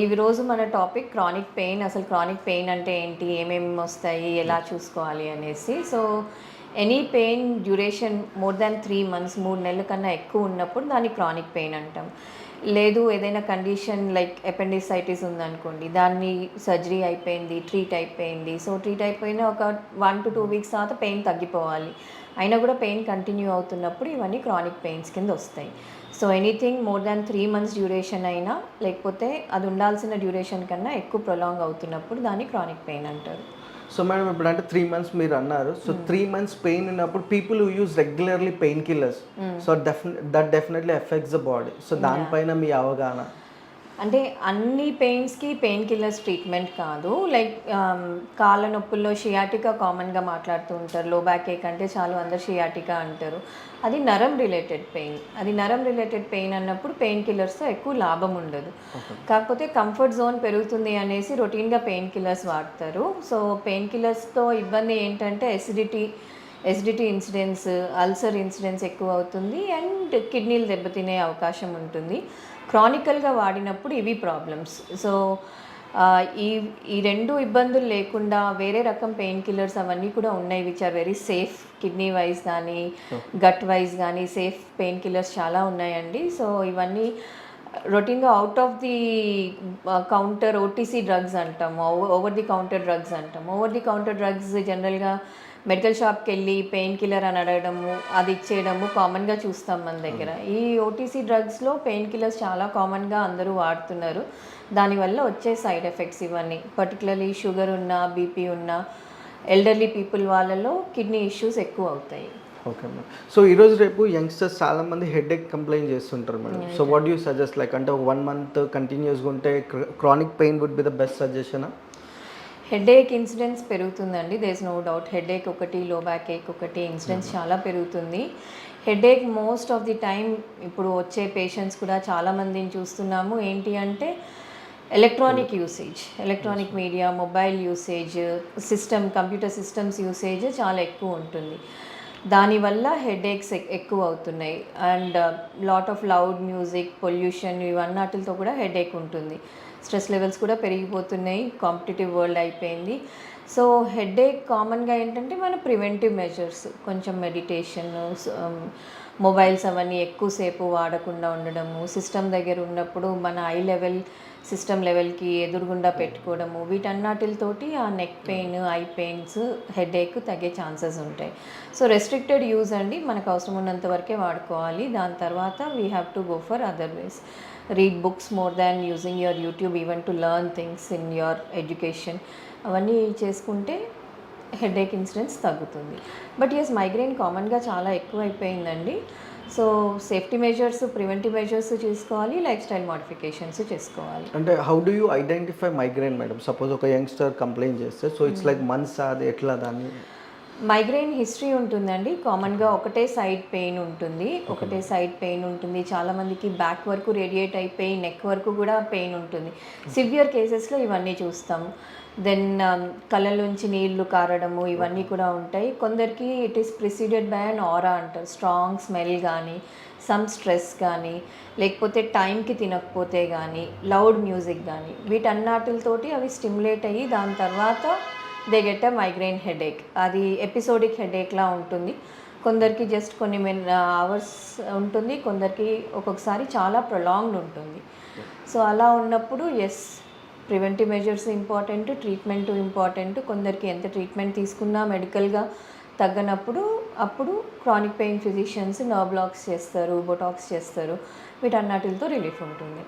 ఈరోజు మన topic chronic pain. అసలు క్రానిక్ పెయిన్ అంటే ఏంటి, ఏమేమి వస్తాయి, ఎలా చూసుకోవాలి అనేసి. So any pain duration more than 3 months, 3 నెలల కన్నా ఎక్కువ ఉన్నప్పుడు దాన్ని క్రానిక్ పెయిన్ అంటాం. లేదు ఏదైనా కండిషన్ లైక్ అపెండిసైటిస్ ఉందనుకోండి, దాన్ని సర్జరీ అయిపోయింది, ట్రీట్ అయిపోయింది. సో ట్రీట్ అయిపోయిన ఒక 1 to 2 weeks తర్వాత పెయిన్ తగ్గిపోవాలి, అయినా కూడా పెయిన్ కంటిన్యూ అవుతున్నప్పుడు ఇవన్నీ క్రానిక్ పెయిన్స్ కింద వస్తాయి. So anything more than 3 months duration అయినా, లేకపోతే అది ఉండాల్సిన డ్యూరేషన్ కన్నా ఎక్కువ ప్రొలాంగ్ అవుతున్నప్పుడు దాన్ని క్రానిక్ పెయిన్ అంటారు. సో మేడం ఇప్పుడు అంటే 3 months మీరు అన్నారు. సో 3 months పెయిన్ ఉన్నప్పుడు people who use regularly pain killers, so that definitely effects the body. So దానిపైన మీ అవగాహన అంటే అన్ని పెయిన్స్కి పెయిన్ కిల్లర్స్ ట్రీట్మెంట్ కాదు. లైక్ కాళ్ళ నొప్పుల్లో షియాటికా కామన్గా మాట్లాడుతూ ఉంటారు. లో బ్యాక్ ఏక్ అంటే చాలు అందరు షియాటికా అంటారు. అది నరం రిలేటెడ్ పెయిన్. అది నరం రిలేటెడ్ పెయిన్ అన్నప్పుడు పెయిన్ కిల్లర్స్తో ఎక్కువ లాభం ఉండదు. కాకపోతే కంఫర్ట్ జోన్ పెరుగుతుంది అనేసి రొటీన్గా పెయిన్ కిల్లర్స్ వాడతారు. సో పెయిన్ కిల్లర్స్తో ఇబ్బంది ఏంటంటే ఎసిడిటీ ఇన్సిడెన్స్, అల్సర్ ఇన్సిడెన్స్ ఎక్కువ అవుతుంది అండ్ కిడ్నీలు దెబ్బతినే అవకాశం ఉంటుంది. క్రానికల్గా వాడినప్పుడు ఇవి ప్రాబ్లమ్స్. సో ఈ రెండు ఇబ్బందులు లేకుండా వేరే రకం పెయిన్ కిల్లర్స్ అవన్నీ కూడా ఉన్నాయి, which are very safe. Kidney wise కానీ గట్ వైజ్ కానీ సేఫ్ పెయిన్ కిల్లర్స్ చాలా ఉన్నాయండి. సో ఇవన్నీ రొటీన్గా out of the counter OTC drugs అంటాము, ఓవర్ ది కౌంటర్ డ్రగ్స్ అంటాము. ఓవర్ ది కౌంటర్ డ్రగ్స్ జనరల్గా మెడికల్ షాప్కి వెళ్ళి పెయిన్ కిల్లర్ అని అడగడము, అది ఇచ్చేయడము కామన్గా చూస్తాం మన దగ్గర. ఈ ఓటీసీ డ్రగ్స్లో పెయిన్ కిల్లర్స్ చాలా కామన్గా అందరూ వాడుతున్నారు. దానివల్ల వచ్చే సైడ్ ఎఫెక్ట్స్ ఇవన్నీ, పర్టికులర్లీ షుగర్ ఉన్న, బీపీ ఉన్న ఎల్డర్లీ పీపుల్ వాళ్ళలో కిడ్నీ ఇష్యూస్ ఎక్కువ అవుతాయి. Okay madam. సో ఈరోజు రేపు యంగ్స్టర్స్ చాలామంది హెడేక్ కంప్లైంట్ చేస్తుంటారు madam. So what you suggest, like అంటే 1 month కంటిన్యూస్గా ఉంటే chronic pain would be the best సజెషనా? హెడేక్ ఇన్సిడెన్స్ పెరుగుతుందండి, there is no doubt. Headache ఒకటి, లో బ్యాక్ ఏక్ ఒకటి, ఇన్సిడెన్స్ చాలా పెరుగుతుంది. Headache most of the time ఇప్పుడు వచ్చే పేషెంట్స్ కూడా చాలామందిని చూస్తున్నాము. ఏంటి అంటే electronic usage, electronic media, mobile usage, computer systems usage చాలా ఎక్కువ ఉంటుంది. దానివల్ల హెడేక్స్ ఎక్కువ అవుతున్నాయి. And lot of loud music, pollution, ఇవన్నటితో కూడా హెడేక్ ఉంటుంది. స్ట్రెస్ లెవెల్స్ కూడా పెరిగిపోతున్నాయి, కాంపిటేటివ్ వరల్డ్ అయిపోయింది. సో హెడేక్ కామన్గా ఏంటంటే మన ప్రివెంటివ్ మెజర్స్, కొంచెం మెడిటేషన్, మొబైల్స్ అవన్నీ ఎక్కువసేపు వాడకుండా ఉండడము, సిస్టమ్ దగ్గర ఉన్నప్పుడు మన సిస్టమ్ లెవెల్కి ఎదురుగుండా పెట్టుకోవడము, వీటన్నిటితోటి ఆ neck pain, I pains, headache తగ్గే ఛాన్సెస్ ఉంటాయి. సో రెస్ట్రిక్టెడ్ యూజ్ అండి, మనకు అవసరం ఉన్నంత వరకే వాడుకోవాలి. దాని తర్వాత we have to go for other ways. Read books more than using your YouTube even to learn things in your education. అవన్నీ చేసుకుంటే హెడేక్ ఇన్సిడెన్స్ తగ్గుతుంది. బట్ ఎస్, మైగ్రేన్ కామన్గా చాలా ఎక్కువ అయిపోయిందండి. So safety measures, preventive measures చేసుకోవాలి, life style modifications చేసుకోవాలి. అంటే how do you identify migraine madam? Suppose ఒక యంగ్స్టర్ కంప్లైంట్ చేస్తే, సో ఇట్స్ లైక్ మంత్స్ అది ఎట్లా దాన్ని? మైగ్రేన్ హిస్టరీ ఉంటుందండి. కామన్గా ఒకటే సైడ్ పెయిన్ ఉంటుంది. చాలామందికి బ్యాక్ వరకు రేడియేట్ అయిపోయి నెక్ వరకు కూడా పెయిన్ ఉంటుంది. సివియర్ కేసెస్లో ఇవన్నీ చూస్తాము. దెన్ కళ్ళలోంచి నీళ్లు కారడము, ఇవన్నీ కూడా ఉంటాయి. కొందరికి it is preceded by an aura అంటారు. స్ట్రాంగ్ స్మెల్ కానీ, సమ్ స్ట్రెస్ కానీ, లేకపోతే టైంకి తినకపోతే కానీ, లౌడ్ మ్యూజిక్ కానీ, వీటన్నిటితోటి అవి స్టిమ్యులేట్ అయ్యి దాని తర్వాత they get a migraine headache. అది ఎపిసోడిక్ హెడేక్లా ఉంటుంది. కొందరికి జస్ట్ కొన్ని అవర్స్ ఉంటుంది, కొందరికి ఒక్కొక్కసారి చాలా ప్రొలాంగ్డ్ ఉంటుంది. సో అలా ఉన్నప్పుడు yes, preventive measures important, treatment important. కొందరికి ఎంత ట్రీట్మెంట్ తీసుకున్నా మెడికల్గా తగ్గనప్పుడు అప్పుడు chronic pain physicians nerve blocks చేస్తారు, బొటాక్స్ చేస్తారు, వీటన్నిటితో రిలీఫ్ ఉంటుంది.